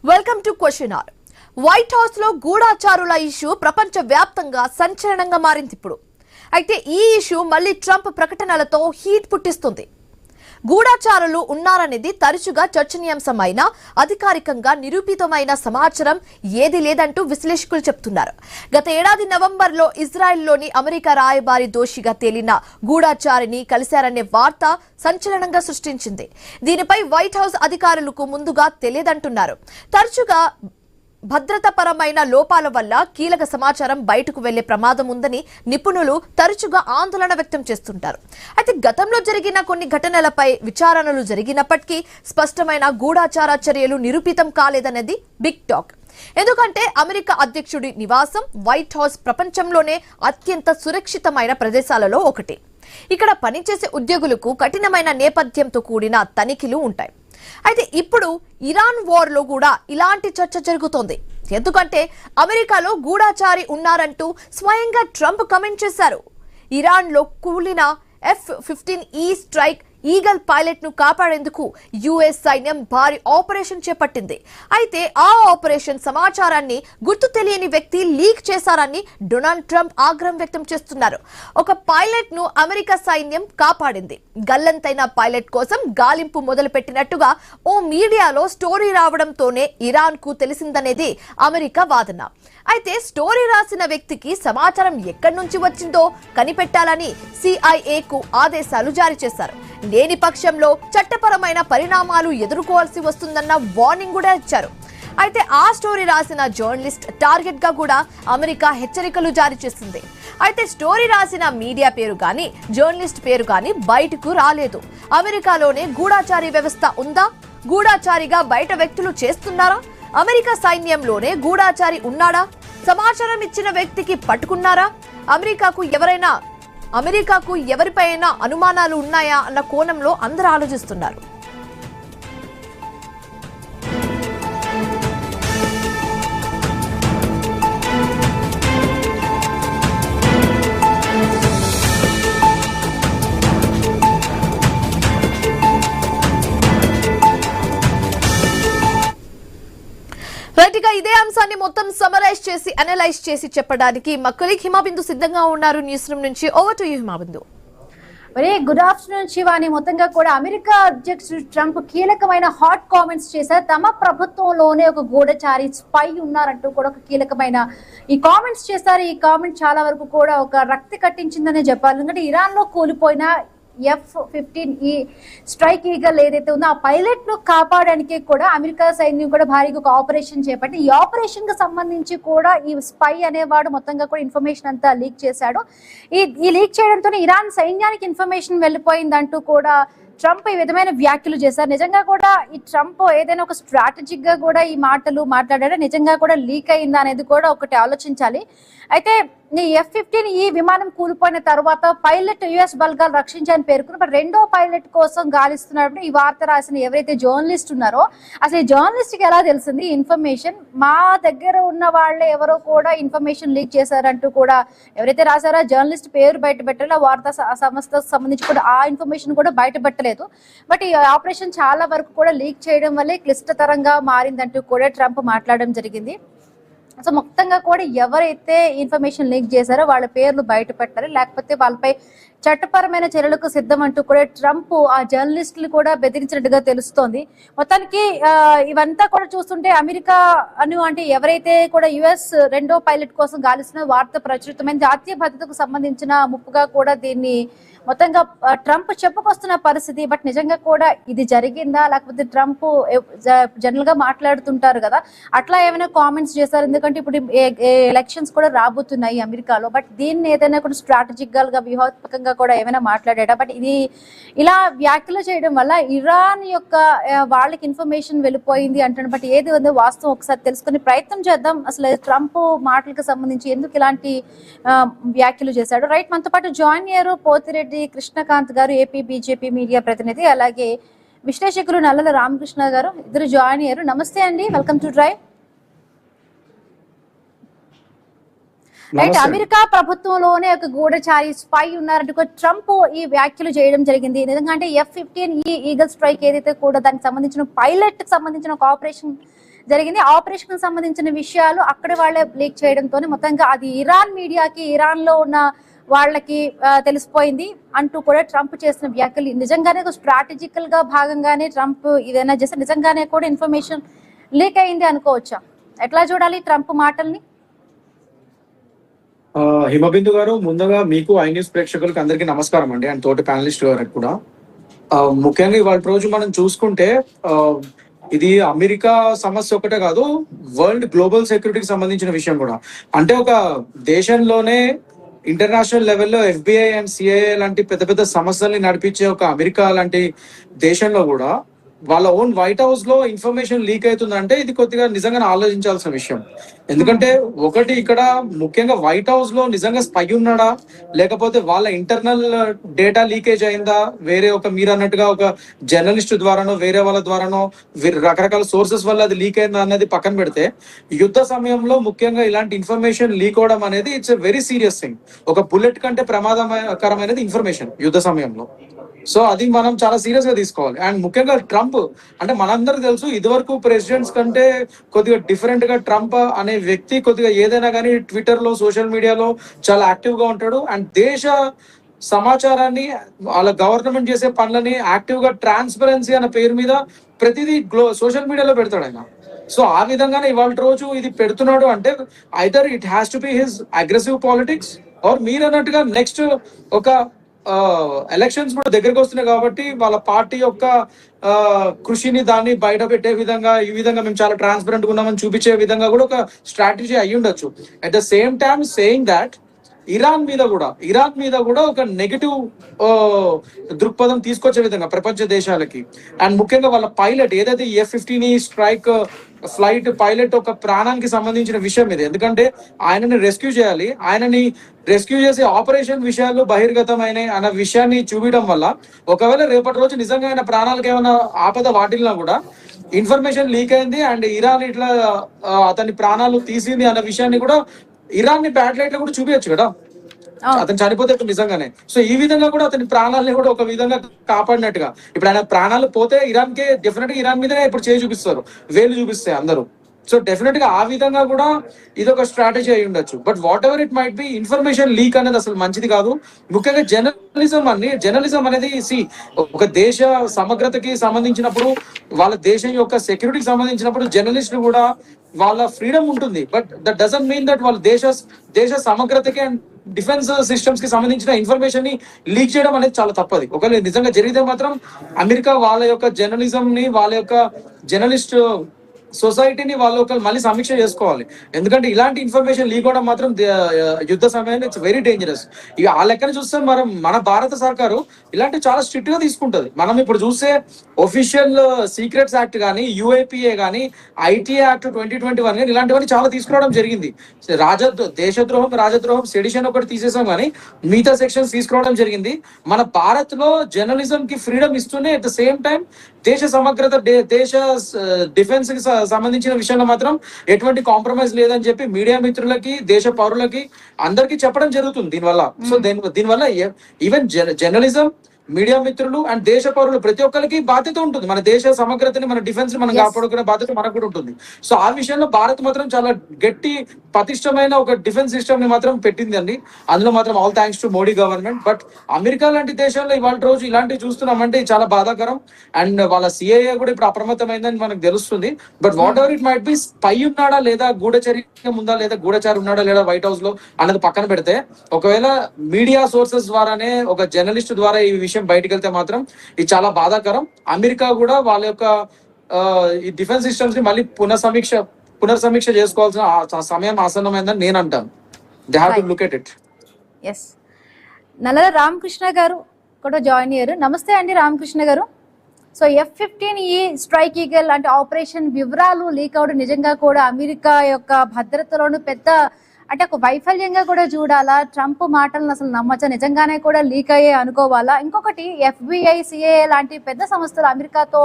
Welcome to question hour. White house లో గూఢాచారుల issue ప్రపంచ వ్యాప్తంగా సంచలనంగా మారింది ఇప్పుడు. అయితే ఈ ఇష్యూ మళ్ళీ ట్రంప్ ప్రకటనలతో హీట్ పుట్టిస్తుంది. గూఢాచారులు ఉన్నారనేది తరచుగా చర్చనీయాంశమైన అధికారికంగా నిరూపితమైన సమాచారం ఏది లేదంటూ విశ్లేషకులు చెప్తున్నారు. గత ఏడాది నవంబర్లో ఇజ్రాయెల్లోని అమెరికా రాయబారి దోషిగా తేలిన గూఢాచారిని కలిశారనే వార్త సంచలనంగా సృష్టించింది. దీనిపై వైట్ హౌస్ అధికారులకు ముందుగా తెలియదంటున్నారు. తరచుగా భద్రతాపరమైన లోపాల వల్ల కీలక సమాచారం బయటకు వెళ్లే ప్రమాదం ఉందని నిపుణులు తరచుగా ఆందోళన వ్యక్తం చేస్తుంటారు. అయితే గతంలో జరిగిన కొన్ని ఘటనలపై విచారణలు జరిగినప్పటికీ స్పష్టమైన గూఢాచార చర్యలు నిరూపితం కాలేదనేది బిగ్ టాక్. ఎందుకంటే అమెరికా అధ్యక్షుడి నివాసం వైట్ హౌస్ ప్రపంచంలోనే అత్యంత సురక్షితమైన ప్రదేశాలలో ఒకటి. ఇక్కడ పనిచేసే ఉద్యోగులకు కఠినమైన నేపథ్యంతో కూడిన తనిఖీలు ఉంటాయి. అయితే ఇప్పుడు ఇరాన్ వార్ లో కూడా ఇలాంటి చర్చ జరుగుతోంది. ఎందుకంటే అమెరికాలో గూఢాచారి ఉన్నారంటూ స్వయంగా ట్రంప్ కమెంట్ చేశారు. ఇరాన్ లో కూలిన F-15E స్ట్రైక్ ఈగల్ పైలట్ ను కాపాడేందుకు యుఎస్ సైన్యం భారీ ఆపరేషన్ చేపట్టింది. అయితే ఆ ఆపరేషన్ సమాచారాన్ని గుర్తు తెలియని వ్యక్తి లీక్ చేశారని డొనాల్డ్ ట్రంప్ ఆగ్రహం వ్యక్తం చేస్తున్నారు. ఒక పైలట్ ను అమెరికా సైన్యం కాపాడింది. గల్లంతైన పైలట్ కోసం గాలింపు మొదలుపెట్టినట్టుగా ఓ మీడియాలో స్టోరీ రావడంతోనే ఇరాన్ కు తెలిసిందనేది అమెరికా వాదన. అయితే స్టోరీ రాసిన వ్యక్తికి సమాచారం ఎక్కడి నుంచి వచ్చిందో కనిపెట్టాలని సిఐఏకు ఆదేశాలు జారీ చేశారు. లేని పక్షంలో చట్టపరమైన పరిణామాలు ఎదుర్కోవాల్సి వస్తుందన్న వార్నింగ్ కూడా ఇచ్చారు. అయితే ఆ స్టోరీ రాసిన జర్నలిస్ట్ టార్గెట్ గా కూడా అమెరికా హెచ్చరికలు జారీ చేసింది. అయితే స్టోరీ రాసిన మీడియా పేరు గాని జర్నలిస్ట్ పేరు గాని బయటకు రాలేదు. అమెరికాలోనే గూఢాచారి వ్యవస్థ ఉందా? గూఢాచారిగా బయట వ్యక్తులు చేస్తున్నారా? అమెరికా సైన్యంలోనే గూఢాచారి ఉన్నాడా? సమాచారం ఇచ్చిన వ్యక్తికి పట్టుకున్నారా? అమెరికాకు ఎవరిపైనా అనుమానాలు ఉన్నాయా అన్న కోణంలో అందరూ ఆలోచిస్తున్నారు. రైట్గా ఇదే అంశాన్ని మొత్తం సమరైజ్ చేసి అనలైజ్ చేసి చెప్పడానికి మా కొలీగ్ హిమాబిందు సిద్ధంగా ఉన్నారు న్యూస్ రూమ్ నుంచి. Over to you Himabindu. Very good afternoon Shivani. మొత్తంగా కూడా అమెరికా అధ్యక్షుడు ట్రంప్ కీలకమైన హాట్ కామెంట్స్ చేశారు. తమ ప్రభుత్వంలోనే ఒక గూఢచారి స్పై ఉన్నారంటూ కూడా ఒక కీలకమైన ఈ కామెంట్స్ చేశారు. ఈ కామెంట్ చాలా వరకు కూడా ఒక రక్తి కట్టించిందనే చెప్పాలి. ఎందుకంటే ఇరాన్ లో కూలిపోయిన F-15E స్ట్రైక్ ఈగల్ ఏదైతే ఉందో ఆ పైలట్ ను కాపాడడానికి కూడా అమెరికా సైన్యం కూడా భారీగా ఒక ఆపరేషన్ చేపట్టి ఈ ఆపరేషన్ కి సంబంధించి కూడా ఈ స్పై అనేవాడు మొత్తంగా కూడా ఇన్ఫర్మేషన్ అంతా లీక్ చేశాడు. ఈ లీక్ చేయడంతో ఇరాన్ సైన్యానికి ఇన్ఫర్మేషన్ వెళ్ళిపోయిందంటూ కూడా ట్రంప్ ఈ విధమైన వ్యాఖ్యలు చేశారు. నిజంగా కూడా ఈ ట్రంప్ ఏదైనా ఒక స్ట్రాటజిక్ గా కూడా ఈ మాటలు మాట్లాడాడా, నిజంగా కూడా లీక్ అయిందా అనేది కూడా ఒకటి ఆలోచించాలి. అయితే ఈ F-15E విమానం కూలిపోయిన తర్వాత పైలట్ యుఎస్ బలగాలు రక్షించాలని పేర్కొన్న రెండో పైలట్ కోసం గాలిస్తున్నప్పుడు ఈ వార్త రాసిన ఎవరైతే జర్నలిస్ట్ ఉన్నారో అసలు ఈ జర్నలిస్ట్ కి ఎలా తెలిసింది ఇన్ఫర్మేషన్? మా దగ్గర ఉన్న వాళ్ళే ఎవరో కూడా ఇన్ఫర్మేషన్ లీక్ చేశారంటూ కూడా ఎవరైతే రాశారో జర్నలిస్ట్ పేరు బయట పెట్టారో ఆ వార్తా సంస్థకు సంబంధించి కూడా ఆ ఇన్ఫర్మేషన్ కూడా బయట పెట్టలేదు. బట్ ఈ ఆపరేషన్ చాలా వరకు కూడా లీక్ చేయడం వల్లే క్లిష్టతరంగా మారిందంటూ కూడా ట్రంప్ మాట్లాడడం జరిగింది. సో మొత్తంగా కూడా ఎవరైతే ఇన్ఫర్మేషన్ లీక్ చేశారో వాళ్ళ పేర్లు బయట పెట్టారు, లేకపోతే వాళ్ళపై చట్టపరమైన చర్యలకు సిద్ధం అంటూ కూడా ట్రంప్ ఆ జర్నలిస్టులు కూడా బెదిరించినట్టుగా తెలుస్తోంది. మొత్తానికి ఇవంతా కూడా చూస్తుంటే అమెరికా అంటే ఎవరైతే కూడా యుఎస్ రెండో పైలట్ కోసం గాలిస్తున్న వార్త ప్రచురితమైన జాతీయ భద్రతకు సంబంధించిన ముప్పుగా కూడా దీన్ని మొత్తంగా ట్రంప్ చెప్పుకొస్తున్న పరిస్థితి. బట్ నిజంగా కూడా ఇది జరిగిందా, లేకపోతే ట్రంప్ జనరల్ గా మాట్లాడుతుంటారు కదా అట్లా ఏమైనా కామెంట్స్ చేశారు? ఎందుకంటే ఇప్పుడు ఎలక్షన్స్ కూడా రాబోతున్నాయి అమెరికాలో. బట్ దీన్ని ఏదైనా కూడా స్ట్రాటజిక్ గా వ్యూహాత్మకంగా కూడా ఏమైనా మాట్లాడా? బట్ ఇది ఇలా వ్యాఖ్యలు చేయడం వల్ల ఇరాన్ యొక్క వాళ్ళకి ఇన్ఫర్మేషన్ వెళ్ళిపోయింది అంటారు. బట్ ఏది ఉందో వాస్తవం ఒకసారి తెలుసుకునే ప్రయత్నం చేద్దాం. అసలు ట్రంప్ మాటలకు సంబంధించి ఎందుకు ఇలాంటి వ్యాఖ్యలు చేశాడు? రైట్, మనతో పాటు జాయిన్ అయ్యారు పోతిరెడ్డి కృష్ణకాంత్ గారు, ఏపీ బీజేపీ మీడియా ప్రతినిధి, అలాగే విశ్లేషకులు నల్లల రామకృష్ణ గారు, ఇద్దరు జాయిన్ అయ్యారు. నమస్తే అండి, welcome to drive. Right, America ప్రభుత్వంలోనే ఒక గూఢచారి స్పై ఉన్నారంటూ ట్రంప్ ఈ వ్యాఖ్యలు చేయడం జరిగింది. ఎందుకంటే F-15E ఈగల్ స్ట్రైక్ ఏదైతే కూడా దానికి సంబంధించిన పైలట్ కి సంబంధించిన ఒక ఆపరేషన్ జరిగింది. ఆపరేషన్ కి సంబంధించిన విషయాలు అక్కడ వాళ్ళే లీక్ చేయడంతోనే మొత్తంగా అది ఇరాన్ మీడియాకి, ఇరాన్ లో ఉన్న వాళ్ళకి తెలిసిపోయింది అంటూ కూడా ట్రంప్ చేసిన వ్యాఖ్యలు నిజంగానే స్ట్రాటజికల్ గా భాగంగానే ట్రంప్ ఇదైనా చేస్తే నిజంగానే కూడా ఇన్ఫర్మేషన్ లీక్ అయింది అనుకోవచ్చా? ఎట్లా చూడాలి ట్రంప్ మాటల్ని? హిమబిందు గారు, ముందుగా మీకు ఐ న్యూస్ ప్రేక్షకులకు అందరికీ నమస్కారం అండి, అండ్ తోటి ప్యానలిస్ట్ గారికి కూడా. ముఖ్యంగా ఇవాళ రోజు మనం చూసుకుంటే ఇది అమెరికా సమస్య ఒకటే కాదు, వరల్డ్ గ్లోబల్ సెక్యూరిటీకి సంబంధించిన విషయం కూడా. అంటే ఒక దేశంలోనే ఇంటర్నేషనల్ లెవెల్లో FBI అండ్ CIA లాంటి పెద్ద పెద్ద సమస్యల్ని నడిపించే ఒక అమెరికా లాంటి దేశంలో కూడా వాళ్ళ ఓన్ వైట్ హౌస్ లో ఇన్ఫర్మేషన్ లీక్ అవుతుందంటే ఇది కొద్దిగా నిజంగా ఆలోచించాల్సిన విషయం. ఎందుకంటే ఒకటి, ఇక్కడ ముఖ్యంగా వైట్ హౌస్ లో నిజంగా స్పై ఉన్నాడా, లేకపోతే వాళ్ళ ఇంటర్నల్ డేటా లీకేజ్ అయిందా, వేరే ఒక మీరు అన్నట్టుగా ఒక జర్నలిస్ట్ ద్వారానో వేరే వాళ్ళ ద్వారానో రకరకాల సోర్సెస్ వల్ల అది లీక్ అయిందా అనేది పక్కన పెడితే, యుద్ధ సమయంలో ముఖ్యంగా ఇలాంటి ఇన్ఫర్మేషన్ లీక్ అవడం అనేది it's a very serious thing. ఒక బుల్లెట్ కంటే ప్రమాదకరమైనది ఇన్ఫర్మేషన్ యుద్ధ సమయంలో. సో అది మనం చాలా సీరియస్ గా తీసుకోవాలి. అండ్ ముఖ్యంగా ట్రంప్ అంటే మనందరికి తెలుసు, ఇదివరకు ప్రెసిడెంట్స్ కంటే కొద్దిగా డిఫరెంట్ గా ట్రంప్ అనే వ్యక్తి కొద్దిగా ఏదైనా కానీ ట్విట్టర్ లో, సోషల్ మీడియాలో చాలా యాక్టివ్ గా ఉంటాడు. అండ్ దేశ సమాచారాన్ని, వాళ్ళ గవర్నమెంట్ చేసే పనులని యాక్టివ్ గా ట్రాన్స్పరెన్సీ అనే పేరు మీద ప్రతిదీ సోషల్ మీడియాలో పెడతాడు ఆయన. సో ఆ విధంగానే ఇవాళ రోజు ఇది పెడుతున్నాడు అంటే either it has to be his aggressive politics, or మీరు అన్నట్టుగా నెక్స్ట్ ఒక ఎలక్షన్స్ కూడా దగ్గరికి వస్తున్నాయి కాబట్టి వాళ్ళ పార్టీ యొక్క కృషిని దాన్ని బయట పెట్టే విధంగా, ఈ విధంగా మేము చాలా ట్రాన్స్పరెంట్ గా ఉన్నామని చూపించే విధంగా కూడా ఒక స్ట్రాటజీ అయ్యి ఉండొచ్చు. At the same time saying that Iran మీద కూడా ఒక నెగటివ్ దృక్పథం తీసుకొచ్చే విధంగా ప్రపంచ దేశాలకి. అండ్ ముఖ్యంగా వాళ్ళ పైలట్ ఏదైతే F-15 స్ట్రైక్ ఫ్లైట్ పైలట్ ఒక ప్రాణానికి సంబంధించిన విషయం ఇది. ఎందుకంటే ఆయనని రెస్క్యూ చేయాలి, ఆయనని రెస్క్యూ చేసే ఆపరేషన్ విషయాలు బహిర్గతమైన అన్న విషయాన్ని చూపించడం వల్ల ఒకవేళ రేపటి రోజు నిజంగా ఆయన ప్రాణాలకు ఏమైనా ఆపద వాటిల్లా కూడా ఇన్ఫర్మేషన్ లీక్ అయింది అండ్ ఇరాన్ ఇట్లా అతని ప్రాణాలు తీసింది అన్న విషయాన్ని కూడా ఇరాన్ ని బ్యాడ్ లైట్ లో కూడా చూపించచ్చు కదా, అతను చనిపోతే నిజంగానే. సో ఈ విధంగా కూడా అతని ప్రాణాలని కూడా ఒక విధంగా కాపాడినట్టుగా. ఇప్పుడు ఆయన ప్రాణాలు పోతే ఇరాన్ కే డెఫినెట్ గా ఇరాన్ మీదనే ఇప్పుడు చేయి చూపిస్తారు, వేలు చూపిస్తాయి అందరూ. సో డెఫినెట్ గా ఆ విధంగా కూడా ఇది ఒక స్ట్రాటజీ అయి ఉండొచ్చు. But what ever it might be, information leak అనేది అసలు మంచిది కాదు. ముఖ్యంగా జర్నలిజం అనేది ఒక దేశ సమగ్రతకి సంబంధించినప్పుడు, వాళ్ళ దేశం యొక్క సెక్యూరిటీకి సంబంధించినప్పుడు జర్నలిస్టులు కూడా వాళ్ళ ఫ్రీడమ్ ఉంటుంది. But that doesn't mean that వాళ్ళ దేశ సమగ్రతకి అండ్ డిఫెన్స్ సిస్టమ్స్ కి సంబంధించిన ఇన్ఫర్మేషన్ ని లీక్ చేయడం అనేది చాలా తప్పది. ఒకవేళ నిజంగా జరిగితే మాత్రం అమెరికా వాళ్ళ యొక్క జర్నలిజం ని, వాళ్ళ యొక్క జర్నలిస్ట్ సొసైటీని వాళ్ళు ఒక మళ్ళీ సమీక్ష చేసుకోవాలి. ఎందుకంటే ఇలాంటి ఇన్ఫర్మేషన్ లీక్ అవడం మాత్రం యుద్ధ సమయంలో ఇట్స్ వెరీ డేంజరస్. ఇక ఆ లెక్కన చూస్తే మన భారత సర్కారు ఇలాంటి చాలా స్ట్రిక్ట్ గా తీసుకుంటది. మనం ఇప్పుడు చూస్తే ఒఫీషియల్ సీక్రెట్స్ యాక్ట్ కానీ, UAPA కానీ, ITA యాక్ట్ 2021 కానీ ఇలాంటివన్నీ చాలా తీసుకురావడం జరిగింది. దేశద్రోహం, రాజద్రోహం, సెడిషన్ ఒకటి తీసేసాం కానీ మిగతా సెక్షన్స్ తీసుకురావడం జరిగింది. మన భారత్ లో జర్నలిజం కి ఫ్రీడమ్ ఇస్తూనే అట్ ద సేమ్ టైం దేశ సమగ్రత, దేశ డిఫెన్స్ కి సంబంధించిన విషయంలో మాత్రం ఎటువంటి కాంప్రమైజ్ లేదని చెప్పి మీడియా మిత్రులకి, దేశ పౌరులకి అందరికీ చెప్పడం జరుగుతుంది దీనివల్ల. సో దీనివల్ల ఈవెన్ జర్నలిజం, మీడియా మిత్రులు అండ్ దేశ పౌరులు ప్రతి ఒక్కరికి బాధ్యత ఉంటుంది. మన దేశ సమగ్రతని, మన డిఫెన్స్ ని మనం కాపాడుకునే బాధ్యత మనకు కూడా ఉంటుంది. సో ఆ విషయంలో భారత్ మాత్రం చాలా గట్టి పటిష్టమైన ఒక డిఫెన్స్ సిస్టమ్ ని మాత్రం పెట్టింది అండి. అందులో మాత్రం all thanks to Modi government. But America లాంటి దేశాల్లో ఇవాళ రోజు ఇలాంటివి చూస్తున్నామంటే చాలా బాధాకరం. అండ్ వాళ్ళ CIA కూడా ఇప్పుడు అప్రమత్తమైందని మనకు తెలుస్తుంది. But what ever it might be, spy ఉన్నాడా లేదా, గూఢచర్యం ఉందా లేదా, గూఢచారి ఉన్నాడా లేదా వైట్ హౌస్ లో అన్నది పక్కన పెడితే, ఒకవేళ మీడియా సోర్సెస్ ద్వారానే ఒక జర్నలిస్ట్ ద్వారా ఈ విషయం బయటకు వెళ్తే మాత్రం ఇది చాలా బాధాకరం. అమెరికా కూడా వాళ్ళ యొక్క ఈ డిఫెన్స్ సిస్టమ్స్ ని మళ్ళీ పునర్సమీక్ష చేసుకోవాల్సిన సమయం ఆసన్నమైందని నేను అంటాను. They have to look at it. Yes, Nallala Ramakrishna garu కూడా జాయిన్ అయ్యారు. నమస్తే అండి Ramakrishna garu. So F-15E strike eagle అంటే ఆపరేషన్ వివరాలు లీక్ అవడం నిజంగా కూడా అమెరికా యొక్క భద్రతలోను పెద్ద అంటే ఒక వైఫల్యంగా కూడా చూడాలా? ట్రంప్ మాటలను అసలు నమ్మచ్చా? నిజంగానే కూడా లీక్ అయ్యే అనుకోవాలా? ఇంకొకటి FBI, CIA లాంటి పెద్ద సంస్థలు, అమెరికాతో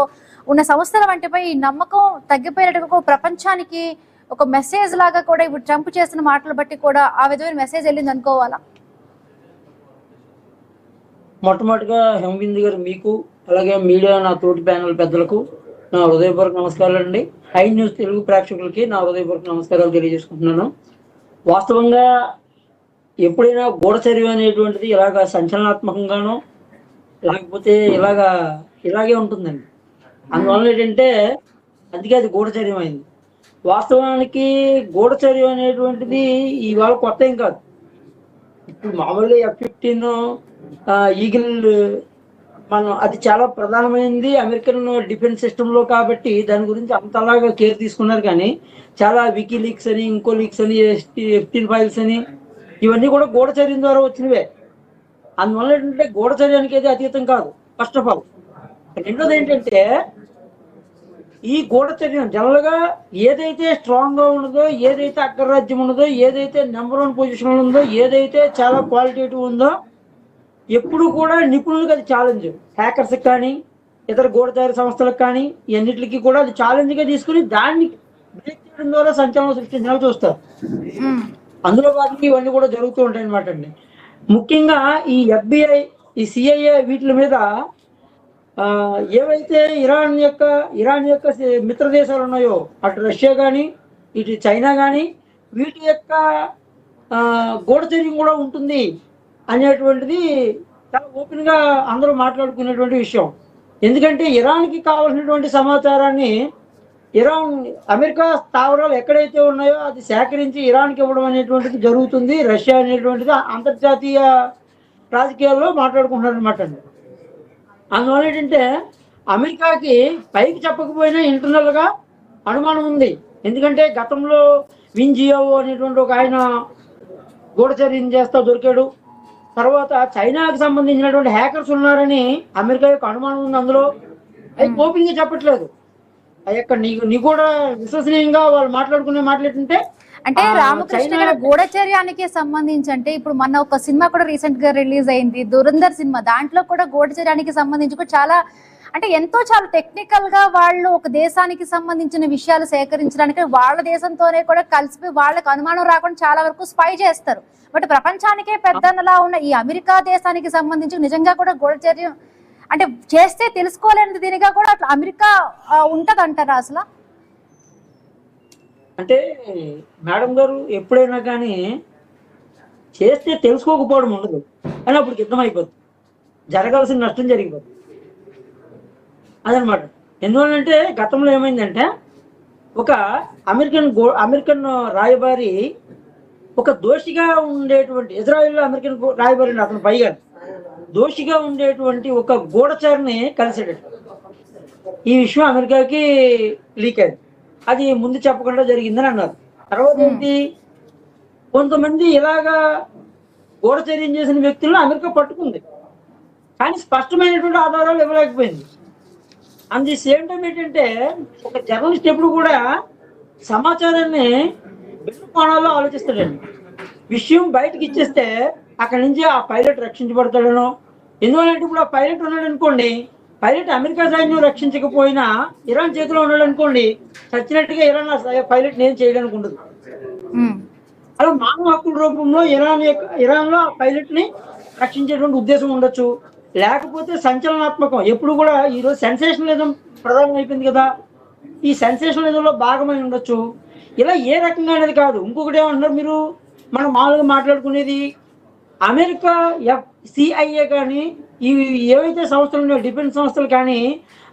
ఉన్న సంస్థల వంటిపై ఈ నమ్మకం తగ్గిపోయినట్టుగా ప్రపంచానికి ఒక మెసేజ్ లాగా కూడా ఇప్పుడు ట్రంప్ చేసిన మాటలు బట్టి కూడా ఆ విధమైన మెసేజ్ వెళ్ళింది అనుకోవాలా? మొట్టమొదటిగా హేమబిందు గారు మీకు, అలాగే మీడియా నా తోటి ప్యానల్ పెద్దలకు నా హృదయపూర్వక నమస్కారాలు అండి. హై న్యూస్ తెలుగు ప్రేక్షకులకి నా హృదయపూర్వక నమస్కారాలు తెలియజేసుకుంటున్నాను. వాస్తవంగా ఎప్పుడైనా గూఢచర్యం అనేటువంటిది ఇలాగా సంచలనాత్మకంగానో లేకపోతే ఇలాగే ఉంటుందండి. అందువల్ల ఏంటంటే అందుకే అది గూఢచర్యం అయింది. వాస్తవానికి గూఢచర్యం అనేటువంటిది ఇవాళ కొత్త ఏం కాదు. ఇప్పుడు మామూలుగా F-15 ఈగిల్ మనం అది చాలా ప్రధానమైనది అమెరికన్ డిఫెన్స్ సిస్టంలో కాబట్టి దాని గురించి అంతలాగా కేర్ తీసుకున్నారు. కానీ చాలా వికీ లీక్స్ అని ఇంకో లీక్స్ అని F-15 ఫైల్స్ అని ఇవన్నీ కూడా గూఢచర్యం ద్వారా వచ్చినవే. అందువల్ల ఏంటంటే గూఢచర్యానికి అయితే అతీతం కాదు ఫస్ట్ ఆఫ్ ఆల్. రెండోది ఏంటంటే ఈ గూఢచర్యం జనరల్గా ఏదైతే స్ట్రాంగ్ గా ఉన్నదో, ఏదైతే అగ్రరాజ్యం ఉన్నదో, ఏదైతే నెంబర్ 1 పొజిషన్ ఉందో, ఏదైతే చాలా క్వాలిటేటివ్ ఉందో ఎప్పుడు కూడా నిపుణులకు అది ఛాలెంజ్. హ్యాకర్స్ కానీ ఇతర గూఢచారి సంస్థలకు కానీ ఇవన్నిటికి కూడా అది ఛాలెంజ్ గా తీసుకుని దాన్ని బ్రేక్ చేయడం ద్వారా సంచలనం సృష్టించాలని చూస్తారు. అందులో భాగంగా ఇవన్నీ కూడా జరుగుతూ ఉంటాయి అన్నమాట అండి. ముఖ్యంగా ఈ FBI, ఈ CIA వీటి మీద ఏవైతే ఇరాన్ యొక్క మిత్ర దేశాలు ఉన్నాయో, అటు రష్యా కానీ ఇటు చైనా కానీ వీటి యొక్క గూఢచర్యం కూడా ఉంటుంది అనేటువంటిది చాలా ఓపెన్ గా అందరూ మాట్లాడుకునేటువంటి విషయం. ఎందుకంటే ఇరాన్కి కావాల్సినటువంటి సమాచారాన్ని అమెరికా స్థావరాలు ఎక్కడైతే ఉన్నాయో అది సేకరించి ఇరాన్కి ఇవ్వడం అనేటువంటిది జరుగుతుంది. రష్యా అనేటువంటిది అంతర్జాతీయ రాజకీయాల్లో మాట్లాడుకుంటున్నారు అనమాట అండి. అందువల్ల ఏంటంటే అమెరికాకి పైకి చెప్పకపోయినా ఇంటర్నల్ గా అనుమానం ఉంది. ఎందుకంటే గతంలో వింజియో అనేటువంటి ఒక ఆయన గూఢచర్యం చేస్తా దొరికాడు. తర్వాత చైనాకి సంబంధించినటువంటి హ్యాకర్స్ ఉన్నారని అమెరికా యొక్క అనుమానం ఉంది. అందులో అది ఓపెన్ గా చెప్పట్లేదు. ఆ యొక్క నీ కూడా విశ్వసనీయంగా వాళ్ళు మాట్లాడుకునే మాట్లాడుతుంటే అంటే రామకృష్ణ గారి గూఢచర్యానికి సంబంధించి అంటే ఇప్పుడు మన ఒక సినిమా కూడా రీసెంట్ గా రిలీజ్ అయింది, దురంధర్ సినిమా. దాంట్లో కూడా గూఢచర్యానికి సంబంధించి కూడా చాలా చాలా టెక్నికల్ గా వాళ్ళు ఒక దేశానికి సంబంధించిన విషయాలు సేకరించడానికి వాళ్ళ దేశంతోనే కూడా కలిసి వాళ్ళకి అనుమానం రాకుండా చాలా వరకు స్పై చేస్తారు. బట్ ప్రపంచానికే పెద్దలా ఉన్న ఈ అమెరికా దేశానికి సంబంధించి నిజంగా కూడా గూఢచర్యం అంటే చేస్తే తెలుసుకోలేని దీనిగా కూడా అట్లా అమెరికా ఉంటది అంటారా అసలు? అంటే మేడం గారు ఎప్పుడైనా కానీ చేస్తే తెలుసుకోకపోవడం ఉండదు, కానీ అప్పుడు యుద్ధం అయిపోతుంది, జరగాల్సిన నష్టం జరిగిపోతుంది అదనమాట. ఎందువల్లంటే గతంలో ఏమైందంటే ఒక అమెరికన్ రాయబారి ఒక దోషిగా ఉండేటువంటి ఇజ్రాయెల్లో అమెరికన్ రాయబారి అతను పైగా దోషిగా ఉండేటువంటి ఒక గూఢచారిని కలిసాడు. ఈ విషయం అమెరికాకి లీక్ అయింది. అది ముందు చెప్పకుండా జరిగిందని అన్నారు. తర్వాత ఏంటి, కొంతమంది ఇలాగా గూఢచర్యం చేసిన వ్యక్తులను అమెరికా పట్టుకుంది, కానీ స్పష్టమైనటువంటి ఆధారాలు ఇవ్వలేకపోయింది. అండ్ ది సేమ్ టైం ఏంటంటే ఒక జర్నలిస్ట్ ఎప్పుడు కూడా సమాచారాన్ని రెండు కోణాల్లో ఆలోచిస్తాడండి. విషయం బయటకు ఇచ్చేస్తే అక్కడి నుంచి ఆ పైలట్ రక్షించబడతాడనో, ఎందువల్లంటే ఇప్పుడు ఆ పైలట్ ఉన్నాడు అనుకోండి, పైలట్ అమెరికా సైన్యం రక్షించకపోయినా ఇరాన్ చేతిలో ఉన్నాడు అనుకోండి, చచ్చినట్టుగా ఇరాన్ పైలట్ నేను చేయడానికి ఉండదు. అలా మానవ హక్కుల రూపంలో ఇరాన్లో ఆ పైలట్ ని రక్షించేటువంటి ఉద్దేశం ఉండొచ్చు. లేకపోతే సంచలనాత్మకం ఎప్పుడు కూడా ఈరోజు సెన్సేషనలిజం ప్రధానం అయిపోయింది కదా, ఈ సెన్సేషనలిజంలో భాగమై ఉండొచ్చు. ఇలా ఏ రకంగా అనేది కాదు. ఇంకొకటి ఏమంటున్నారు మీరు, మనం మామూలుగా మాట్లాడుకునేది అమెరికా CIA కానీ ఇవి ఏవైతే సంస్థలు ఉన్నాయో డిఫెన్స్ సంస్థలు కానీ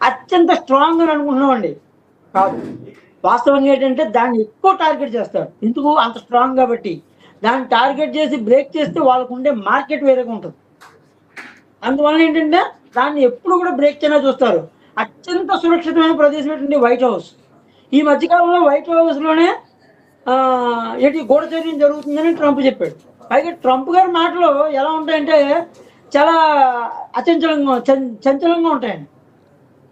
అత్యంత స్ట్రాంగ్ అని అనుకుంటున్నామండి. కాదు, వాస్తవంగా ఏంటంటే దాన్ని ఎక్కువ టార్గెట్ చేస్తారు. ఎందుకు అంత స్ట్రాంగ్ కాబట్టి దాన్ని టార్గెట్ చేసి బ్రేక్ చేస్తే వాళ్ళకు ఉండే మార్కెట్ వేరేగా ఉంటుంది. అందువల్ల ఏంటంటే దాన్ని ఎప్పుడు కూడా బ్రేక్ చేయనా చూస్తారు. అత్యంత సురక్షితమైన ప్రదేశం ఏంటంటే వైట్ హౌస్. ఈ మధ్యకాలంలో వైట్ హౌస్లోనే గూఢచర్యం జరుగుతుందని ట్రంప్ చెప్పాడు. పైగా ట్రంప్ గారి మాటలు ఎలా ఉంటాయంటే చాలా చంచలంగా ఉంటాయండి.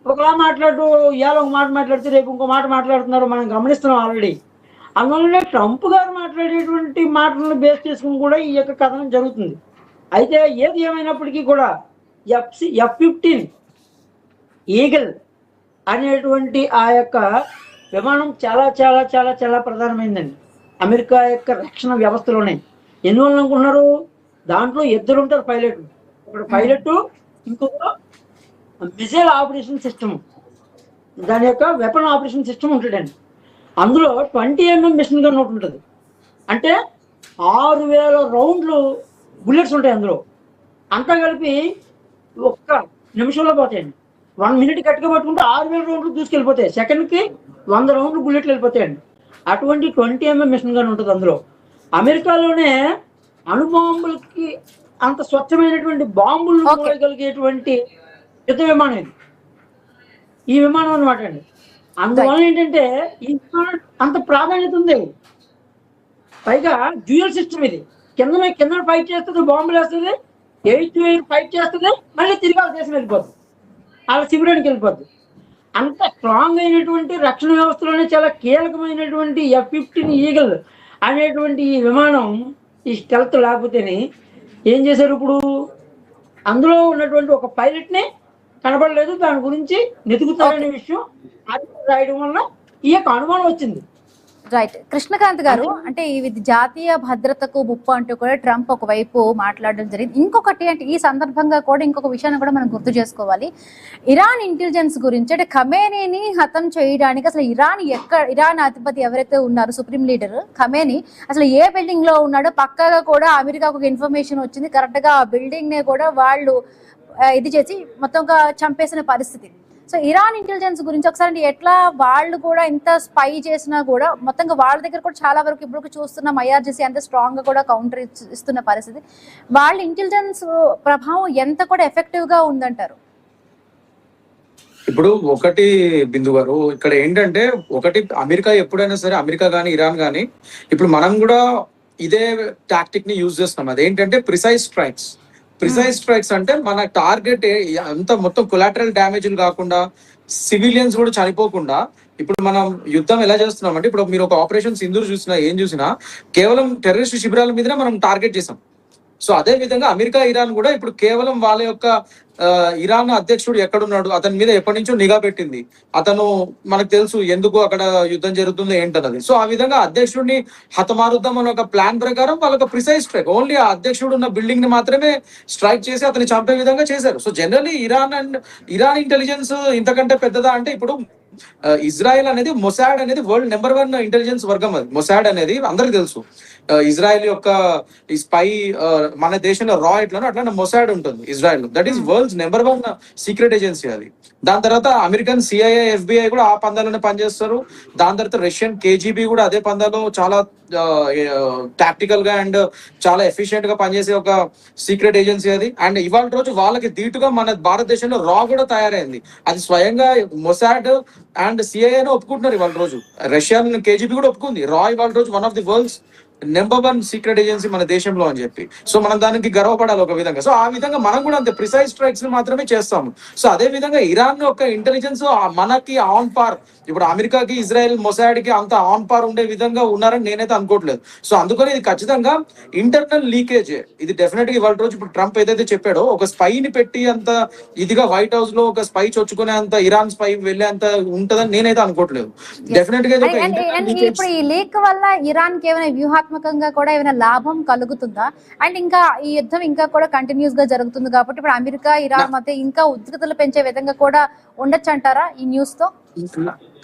ఒకలా మాట్లాడుతూ ఇవాళ ఒక మాట మాట్లాడితే రేపు ఇంకో మాట మాట్లాడుతున్నారు, మనం గమనిస్తున్నాం ఆల్రెడీ. అందువల్లనే ట్రంప్ గారు మాట్లాడేటువంటి మాటలను బేస్ చేసుకుని కూడా ఈ యొక్క కథనం జరుగుతుంది. అయితే ఏది ఏమైనప్పటికీ కూడా F-15 ఈగల్ అనేటువంటి ఆ యొక్క విమానం చాలా చాలా చాలా చాలా ప్రధానమైందండి అమెరికా యొక్క రక్షణ వ్యవస్థలోనే. ఎందువల్ల అనుకుంటున్నారు, దాంట్లో ఇద్దరు ఉంటారు పైలట్. ఇప్పుడు పైలట్ ఇంకొక మిసైల్ ఆపరేషన్ సిస్టమ్. దాని యొక్క వెపన్ ఆపరేషన్ సిస్టమ్ ఉంటుందండి. అందులో 20 mm మిషన్ గన్ ఒకటి ఉంటుంది. అంటే 6000 రౌండ్లు బుల్లెట్స్ ఉంటాయి అందులో. అంతా కలిపి ఒక్క నిమిషంలో పోతాయండి. 1 minute గట్టిగా పట్టుకుంటే 6000 రౌండ్లు దూసుకెళ్ళిపోతాయి. సెకండ్కి 100 రౌండ్లు బుల్లెట్లు వెళ్ళిపోతాయండి. అటువంటి 20 mm మిషన్ గన్ ఉంటుంది అందులో. అమెరికాలోనే అణుబాంబులకి అంత స్వచ్ఛమైనటువంటి బాంబులు మోయగలిగేటువంటి యుద్ధ విమానం ఇది. ఈ విమానం అనమాట అండి. అందువల్ల ఏంటంటే ఈ విమానం అంత ప్రాధాన్యత ఉంది. పైగా డ్యూయల్ సిస్టమ్ ఇది. కింద ఫైట్ చేస్తుంది, బాంబులు వేస్తుంది, ఎయిర్ టు ఎయిర్ ఫైట్ చేస్తుంది, మళ్ళీ తిరిగి వాళ్ళ దేశం వెళ్ళిపోతుంది, వాళ్ళ శిబిరానికి వెళ్ళిపోతుంది. అంత స్ట్రాంగ్ అయినటువంటి రక్షణ వ్యవస్థలోనే చాలా కీలకమైనటువంటి F-15 ఈగల్ అనేటువంటి ఈ విమానం ఈ స్టెల్త్ లేకపోతేనే ఏం చేశారు ఇప్పుడు, అందులో ఉన్నటువంటి ఒక పైలట్ని కనబడలేదు, దాని గురించి వెతుకుతారనే విషయం రాయడం వల్ల ఈ యొక్క అనుమానం వచ్చింది. రైట్. కృష్ణకాంత్ గారు, అంటే ఇది జాతీయ భద్రతకు ముప్పు అంటూ కూడా ట్రంప్ ఒకవైపు మాట్లాడడం జరిగింది. ఇంకొకటి అంటే ఈ సందర్భంగా కూడా ఇంకొక విషయాన్ని కూడా మనం గుర్తు చేసుకోవాలి. ఇరాన్ ఇంటెలిజెన్స్ గురించి, అంటే ఖమేనీని హతం చేయడానికి అసలు ఇరాన్ అధిపతి ఎవరైతే ఉన్నారో సుప్రీం లీడర్ ఖమేనీ అసలు ఏ బిల్డింగ్ లో ఉన్నాడో పక్కాగా కూడా అమెరికాకు ఒక ఇన్ఫర్మేషన్ వచ్చింది. కరెక్ట్ గా ఆ బిల్డింగ్ నే కూడా వాళ్ళు ఇది చేసి మొత్తంగా చంపేసిన పరిస్థితి. సో ఇరాన్ ఇంటెలిజెన్స్ గురించి ఒకసారి ఎట్లా వాళ్ళు కూడా ఎంత స్పై చేసినా కూడా మొత్తంగా వాళ్ళ దగ్గర కూడా చాలా వరకు ఇప్పుడు చూస్తున్న IRGC అంత స్ట్రాంగ్ గా కూడా కౌంటర్ ఇస్తున్న పరిస్థితి. వాళ్ళ ఇంటెలిజెన్స్ ప్రభావం ఎంత కూడా ఎఫెక్టివ్ గా ఉందంటారు? ఇప్పుడు ఒకటి బిందు గారు, ఇక్కడ ఏంటంటే ఒకటి అమెరికా ఎప్పుడైనా సరే, అమెరికా కానీ ఇరాన్ కానీ, ఇప్పుడు మనం కూడా ఇదే టాక్టిక్ ని యూజ్ చేస్తున్నాం. అదేంటంటే ప్రిసైజ్ స్ట్రైక్స్ అంటే మన టార్గెట్ అంత మొత్తం కొలాటరల్ డ్యామేజ్లు కాకుండా, సివిలియన్స్ కూడా చనిపోకుండా. ఇప్పుడు మనం యుద్ధం ఎలా చేస్తున్నాం అంటే, ఇప్పుడు మీరు ఒక ఆపరేషన్ సింధూర్ చూసినా ఏం చూసినా కేవలం టెర్రరిస్ట్ శిబిరాల మీదనే మనం టార్గెట్ చేసాం. సో అదే విధంగా అమెరికా ఇరాన్ కూడా ఇప్పుడు కేవలం వాళ్ళ యొక్క ఇరాన్ అధ్యక్షుడు ఎక్కడున్నాడు, అతని మీద ఎప్పటి నుంచో నిఘా పెట్టింది. అతను మనకు తెలుసు ఎందుకు అక్కడ యుద్ధం జరుగుతుందో ఏంటన్నది. సో ఆ విధంగా అధ్యక్షుడిని హతమారుద్దాం అనే ఒక ప్లాన్ ప్రకారం వాళ్ళకి ప్రిసైజ్ స్ట్రైక్, ఓన్లీ ఆ అధ్యక్షుడు ఉన్న బిల్డింగ్ ని మాత్రమే స్ట్రైక్ చేసి అతన్ని చంపే విధంగా చేశారు. సో జనరల్లీ ఇరాన్ ఇంటెలిజెన్స్ ఇంతకంటే పెద్దదా అంటే, ఇప్పుడు ఇజ్రాయెల్ అనేది, మొసాడ్ అనేది వరల్డ్ నెంబర్ 1 ఇంటెలిజెన్స్ వర్గం. అది మొసాడ్ అనేది అందరికి తెలుసు. ఇజ్రాయెల్ యొక్క ఈ స్పై మన దేశంలో రా ఎట్లా అట్లా మొసాడ్ ఉంటుంది Israel. That is world's number 1 secret agency అది. దాని తర్వాత అమెరికన్ CIA, FBI కూడా ఆ పందాలోనే పనిచేస్తారు. దాని తర్వాత రష్యన్ KGB కూడా అదే పందాలో చాలా టాక్టికల్ గా అండ్ చాలా ఎఫిషియెంట్ గా పనిచేసే ఒక సీక్రెట్ ఏజెన్సీ అది. అండ్ ఇవాళ రోజు వాళ్ళకి ధీటుగా మన భారతదేశంలో రా కూడా తయారైంది. అది స్వయంగా మొసాడ్ అండ్ CIA ఒప్పుకుంటున్నారు ఇవాళ రోజు. రష్యన్ KGB కూడా ఒప్పుకుంది. రా ఇవాళ రోజు one of the world's number 1 secret agency మన దేశంలో అని చెప్పి. సో మనం దానికి గర్వపడాలి ఒక విధంగా. సో ఆ విధంగా మనం కూడా అంతే ప్రిసైజ్ స్ట్రైక్స్ ని మాత్రమే చేస్తాము. సో అదే విధంగా ఇరాన్ యొక్క ఇంటెలిజెన్స్ మనకి ఆన్ పార్, ఇప్పుడు అమెరికాకి, ఇజ్రాయెల్, మొసాడ్ కి అంత ఆన్ పార్ ఉండే విధంగా ఉన్నారని నేనైతే అనుకోవట్లేదు. సో అందుకని ఇది ఖచ్చితంగా ఇంటర్నల్ లీకేజ్. ఇది డెఫినెట్ గా ఇవాళ రోజు ఇప్పుడు ట్రంప్ ఏదైతే చెప్పాడో, ఒక స్పైని పెట్టి అంత ఇదిగా వైట్ హౌస్ లో ఒక స్పై చొచ్చుకునే అంత, ఇరాన్ స్పై వెళ్లే అంత ఉంటదని నేనైతే అనుకోవట్లేదు. డెఫినెట్ గా ఇప్పుడు ఈ లీక్ వల్ల ఇరాన్ కి ఏమైనా వ్యూహాత్మకంగా కూడా ఏమైనా లాభం కలుగుతుందా? అండ్ ఇంకా ఈ యుద్ధం ఇంకా కూడా కంటిన్యూస్ గా జరుగుతుంది కాబట్టి ఇప్పుడు అమెరికా ఇరాన్ మధ్య ఇంకా ఉద్రిక్తతలు పెంచే విధంగా కూడా ఉండొచ్చు అంటారా ఈ న్యూస్ తో?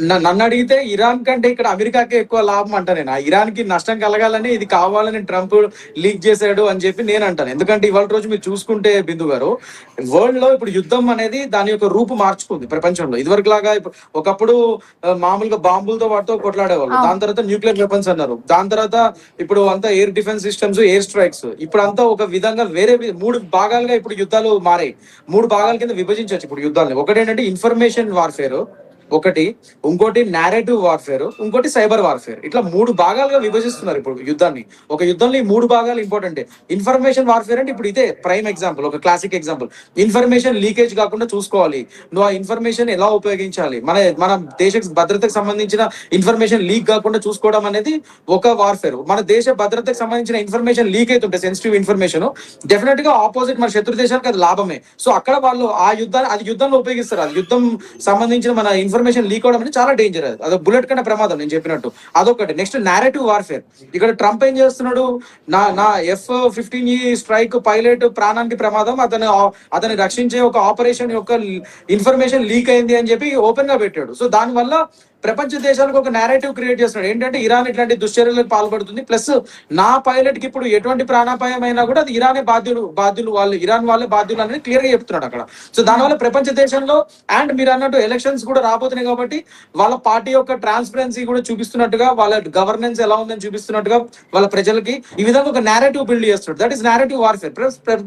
నన్ను అడిగితే ఇరాన్ కంటే ఇక్కడ అమెరికాకే ఎక్కువ లాభం అంటా నేను. ఇరాన్ కి నష్టం కలగాలని ఇది కావాలని ట్రంప్ లీక్ చేశాడు అని చెప్పి నేను అంటాను. ఎందుకంటే ఇవాళ రోజు మీరు చూసుకుంటే బిందు గారు, వరల్డ్ లో ఇప్పుడు యుద్ధం అనేది దాని యొక్క రూపు మార్చుకుంది ప్రపంచంలో. ఇదివరకు లాగా ఒకప్పుడు మామూలుగా బాంబులతో వాటితో కొట్లాడేవాళ్ళు, దాని తర్వాత న్యూక్లియర్ వెపన్స్ అన్నారు, దాని తర్వాత ఇప్పుడు అంతా air defence systems, air strikes. ఇప్పుడు అంతా ఒక విధంగా వేరే 3 భాగాలుగా ఇప్పుడు యుద్ధాలు మారాయి. 3 భాగాల కింద విభజించవచ్చు ఇప్పుడు యుద్ధాలని. ఒకటి ఏంటంటే ఇన్ఫర్మేషన్ వార్ఫేర్, ఒకటి ఇంకోటి నారేటివ్ వార్ఫేర్, ఇంకోటి సైబర్ వార్ఫేర్. ఇట్లా 3 భాగాలుగా విభజిస్తున్నారు ఇప్పుడు యుద్ధాన్ని. ఒక యుద్ధంలో ఈ 3 భాగాలు ఇంపార్టెంట్. ఇన్ఫర్మేషన్ వార్ఫేర్ అంటే ఇప్పుడు ఇదే ప్రైమ్ ఎగ్జాంపుల్, ఒక క్లాసిక్ ఎగ్జాంపుల్. ఇన్ఫర్మేషన్ లీకేజ్ కాకుండా చూసుకోవాలి, నువ్వు ఆ ఇన్ఫర్మేషన్ ఎలా ఉపయోగించాలి, మన దేశ భద్రతకు సంబంధించిన ఇన్ఫర్మేషన్ లీక్ కాకుండా చూసుకోవడం అనేది ఒక వార్ఫేర్. మన దేశ భద్రతకు సంబంధించిన ఇన్ఫర్మేషన్ లీక్ అవుతుంటే, సెన్సిటివ్ ఇన్ఫర్మేషన్, డెఫినెట్ గా ఆపోజిట్ మన శత్రు దేశానికి అది లాభమే. సో అక్కడ వాళ్ళు ఆ యుద్ధాన్ని యుద్ధంలో ఉపయోగిస్తారు. అది యుద్ధం సంబంధించిన మన ఇన్ఫర్మేషన్ లీక్ అవడం అనేది చాలా డేంజర్. అది బుల్లెట్ కన్నా ప్రమాదం నేను చెప్పినట్టు. అదొకటి. Next narrative warfare. ఇక్కడ ట్రంప్ ఏం చేస్తున్నాడు, నా F-15E స్ట్రైక్ పైలట్ ప్రాణానికి ప్రమాదం, అతన్ని రక్షించే ఒక ఆపరేషన్ యొక్క ఇన్ఫర్మేషన్ లీక్ అయింది అని చెప్పి ఓపెన్ గా పెట్టాడు. సో దానివల్ల ప్రపంచ దేశాలకు ఒక నేరేటివ్ క్రియేట్ చేస్తున్నాడు. ఏంటంటే ఇరాన్ ఇట్లాంటి దుశ్చర్యలకు పాల్పడుతుంది, ప్లస్ నా పైలట్ కి ఇప్పుడు ఎటువంటి ప్రాణాపాయం అయినా కూడా అది ఇరానే బాధ్యులు వాళ్ళు, ఇరాన్ వాళ్ళే బాధ్యులు అనేది క్లియర్ గా చెప్తున్నాడు అక్కడ. సో దానివల్ల ప్రపంచ దేశంలో అండ్ మీరు అన్నట్టు ఎలక్షన్స్ కూడా రాబోతున్నాయి కాబట్టి వాళ్ళ పార్టీ యొక్క ట్రాన్స్పరెన్సీ కూడా చూపిస్తున్నట్టుగా, వాళ్ళ గవర్నెన్స్ ఎలా ఉందని చూపిస్తున్నట్టుగా వాళ్ళ ప్రజలకి ఈ విధంగా ఒక నేరేటివ్ బిల్డ్ చేస్తున్నాడు. That is narrative warfare.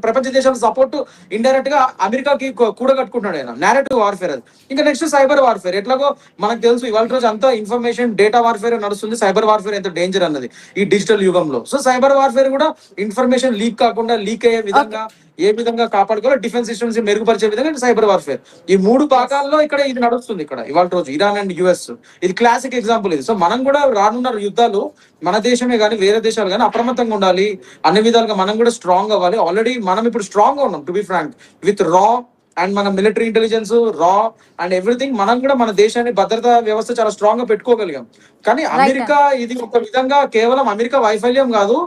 ప్రపంచ దేశాల సపోర్ట్ ఇండైరెక్ట్ గా అమెరికాకి కూడా కట్టుకుంటున్నాడు ఆయన. నేరేటివ్ వార్ఫేర్ అది. ఇంకా నెక్స్ట్ సైబర్ వార్ఫేర్. ఎట్లాగో మనకు తెలుసు ఇవాళ రోజు అంతా ఇన్ఫర్మేషన్ డేటా వార్ఫేర్ నడుస్తుంది. సైబర్ వార్ఫేర్ ఎంత డేంజర్ అన్నది ఈ డిజిటల్ యుగంలో. సో సైబర్ వార్ఫేర్ కూడా ఇన్ఫర్మేషన్ లీక్ కాకుండా, లీక్ అయ్యే విధంగా ఏ విధంగా కాపాడుకోవాలో డిఫెన్స్ సిస్టమ్స్ మెరుగుపరిచే విధంగా సైబర్ వార్ఫేర్. ఈ 3 భాగాల్లో ఇక్కడ ఇది నడుస్తుంది. ఇక్కడ ఇవాళ రోజు ఇరాన్ అండ్ యుఎస్ ఇది క్లాసిక్ ఎగ్జాంపుల్ ఇది. సో మనం కూడా రానున్న యుద్ధాలు మన దేశమే కానీ వేరే దేశాలు కానీ అప్రమత్తంగా ఉండాలి. అన్ని విధాలుగా మనం కూడా స్ట్రాంగ్ అవ్వాలి. ఆల్రెడీ మనం ఇప్పుడు స్ట్రాంగ్ గా ఉన్నాం, టు బి ఫ్రాంక్, విత్ రా అండ్ మన మిలిటరీ ఇంటెలిజెన్స్, రా అండ్ ఎవ్రీథింగ్. మనం కూడా మన దేశాన్ని భద్రతా వ్యవస్థ చాలా స్ట్రాంగ్ గా పెట్టుకోగలిగాం. కానీ అమెరికా ఇది ఒక విధంగా కేవలం అమెరికా వైఫల్యం కాదు,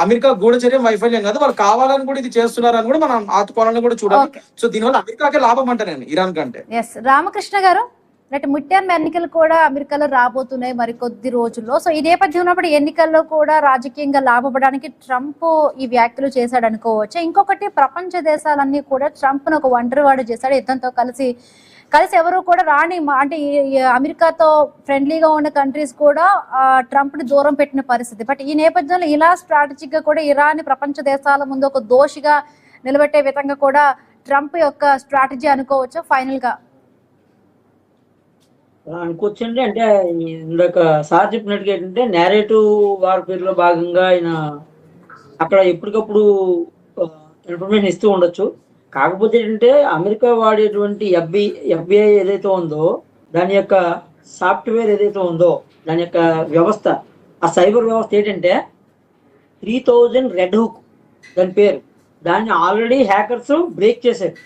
అమెరికా గూఢచర్యం వైఫల్యం కాదు, వాళ్ళు కావాలని కూడా ఇది చేస్తున్నారని కూడా మనం ఆత్మకోణాలను కూడా చూడాలి. సో దీనివల్ల అమెరికాకే లాభం అంట నేను ఇరాన్ కంటే. రామకృష్ణ గారు, మిడ్ టర్మ్ ఎన్నికలు కూడా అమెరికాలో రాబోతున్నాయి మరి కొద్ది రోజుల్లో. సో ఈ నేపథ్యంలో ఎన్నికల్లో కూడా రాజకీయంగా లాభపడడానికి ట్రంప్ ఈ వ్యాఖ్యలు చేశాడు అనుకోవచ్చు. ఇంకొకటి, ప్రపంచ దేశాలన్నీ కూడా ట్రంప్ ను ఒక ఒంటరివాడు చేశాడు. ఇతనితో కలిసి ఎవరు కూడా రాని, అంటే అమెరికాతో ఫ్రెండ్లీగా ఉన్న కంట్రీస్ కూడా ట్రంప్ ని దూరం పెట్టిన పరిస్థితి. బట్ ఈ నేపథ్యంలో ఇలా స్ట్రాటజిక్ గా కూడా ఇరాన్ ప్రపంచ దేశాల ముందు ఒక దోషిగా నిలబెట్టే విధంగా కూడా ట్రంప్ యొక్క స్ట్రాటజీ అనుకోవచ్చు ఫైనల్ గా అనుకోవచ్చండి. అంటే ఇందాక సార్ చెప్పినట్టుగా ఏంటంటే నేరేటివ్ వార్ఫేర్ లో భాగంగా ఆయన అక్కడ ఎప్పటికప్పుడు ఇన్ఫర్మేషన్ ఇస్తూ ఉండొచ్చు. కాకపోతే ఏంటంటే అమెరికా వాడేటువంటి FBI ఏదైతే ఉందో దాని యొక్క సాఫ్ట్వేర్ ఏదైతే ఉందో దాని యొక్క వ్యవస్థ, ఆ సైబర్ వ్యవస్థ ఏంటంటే 3000 రెడ్ హుక్ దాని పేరు. దాన్ని ఆల్రెడీ హ్యాకర్స్ బ్రేక్ చేశారు.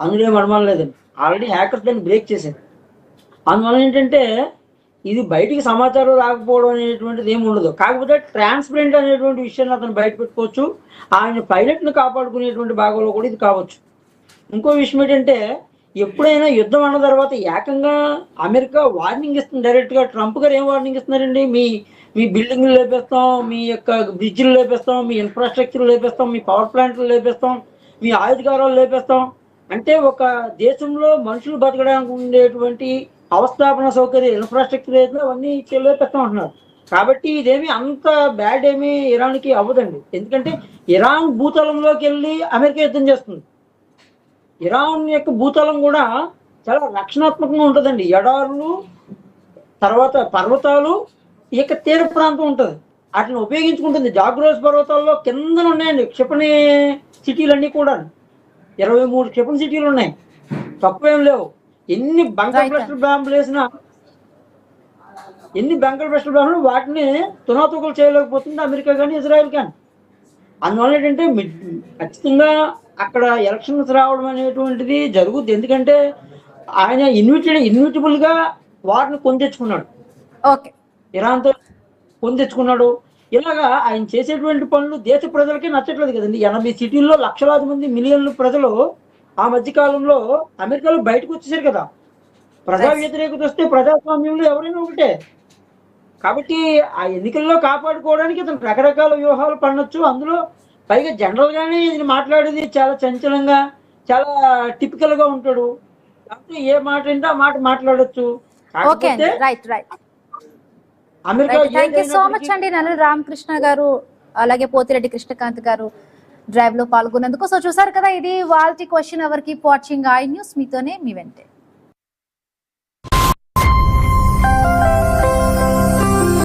అందులో ఏం అనుమానం లేదండి, ఆల్రెడీ హ్యాకర్స్ దాన్ని బ్రేక్ చేశారు. అందువల్ల ఏంటంటే ఇది బయటికి సమాచారం రాకపోవడం అనేటువంటిది ఏమి ఉండదు. కాకపోతే ట్రాన్స్పరెంట్ అనేటువంటి విషయాన్ని అతను బయట పెట్టుకోవచ్చు. ఆయన పైలట్ను కాపాడుకునేటువంటి భాగంలో కూడా ఇది కావచ్చు. ఇంకో విషయం ఏంటంటే ఎప్పుడైనా యుద్ధం అన్న తర్వాత ఏకంగా అమెరికా వార్నింగ్ ఇస్తుంది డైరెక్ట్గా. ట్రంప్ గారు ఏం వార్నింగ్ ఇస్తున్నారండి, మీ బిల్డింగ్లు లేపేస్తాం, మీ యొక్క బ్రిడ్జ్లు లేపేస్తాం, మీ ఇన్ఫ్రాస్ట్రక్చర్ లేపేస్తాం, మీ పవర్ ప్లాంట్లు లేపేస్తాం, మీ ఆయుధకారాలు లేపేస్తాం. అంటే ఒక దేశంలో మనుషులు బతకడానికి ఉండేటువంటి అవస్థాపన సౌకర్య ఇన్ఫ్రాస్ట్రక్చర్ అయితే అవన్నీ లేపేస్తాం అంటున్నారు. కాబట్టి ఇదేమి అంత బ్యాడ్ ఏమీ ఇరాన్కి అవ్వదండి. ఎందుకంటే ఇరాన్ భూతలంలోకి వెళ్ళి అమెరికా యుద్ధం చేస్తుంది. ఇరాన్ యొక్క భూతలం కూడా చాలా రక్షణాత్మకంగా ఉంటుందండి. ఎడారులు, తర్వాత పర్వతాలు, ఈ యొక్క తీర ప్రాంతం ఉంటుంది. వాటిని ఉపయోగించుకుంటుంది. జాగ్రోస్ పర్వతాల్లో కిందన ఉన్నాయండి క్షిపణి సిటీలన్నీ కూడా. 23 క్షిపణి సిటీలు ఉన్నాయి, తక్కువేం లేవు. ఎన్ని బంకర్ బ్లాస్టర్ బాంబులు వేసినా, వాటిని తునాతుకులు చేయలేకపోతుంది అమెరికా కానీ ఇజ్రాయెల్ కానీ. అందువల్ల ఏంటంటే ఖచ్చితంగా అక్కడ ఎలక్షన్స్ రావడం అనేటువంటిది జరుగుద్ది. ఎందుకంటే ఆయన ఇన్విటబుల్ గా వారిని కొని తెచ్చుకున్నాడు, ఇరాన్తో కొని తెచ్చుకున్నాడు. ఇలాగా ఆయన చేసేటువంటి పనులు దేశ ప్రజలకి నచ్చట్లేదు కదండి. 80 సిటీల్లో లక్షలాది మంది, మిలియన్ల ప్రజలు ఆ మధ్య కాలంలో అమెరికాలో బయటకు వచ్చేసారు కదా. ప్రజా వ్యతిరేకత వస్తే ప్రజాస్వామ్యంలో ఎవరైనా ఒకటే. కాబట్టి ఆ ఎన్నికల్లో కాపాడుకోవడానికి అతను రకరకాల వ్యూహాలు పడవచ్చు. అందులో పైగా జనరల్ గానే ఇది మాట్లాడేది చాలా చంచలంగా, చాలా టిపికల్ గా ఉంటాడు. కాబట్టి ఏ మాట అంటే ఆ మాట మాట్లాడొచ్చు. థ్యాంక్ యూ సో మచ్ అండి నల్ల రామకృష్ణ గారు, అలాగే పోతిరెడ్డి కృష్ణకాంత్ గారు డ్రైవ్ లో పాల్గొన్నందుకు. సో చూసారు కదా, ఇది వాళ్ళ question hour. Keep watching I news. మీతోనే మీ వెంటే.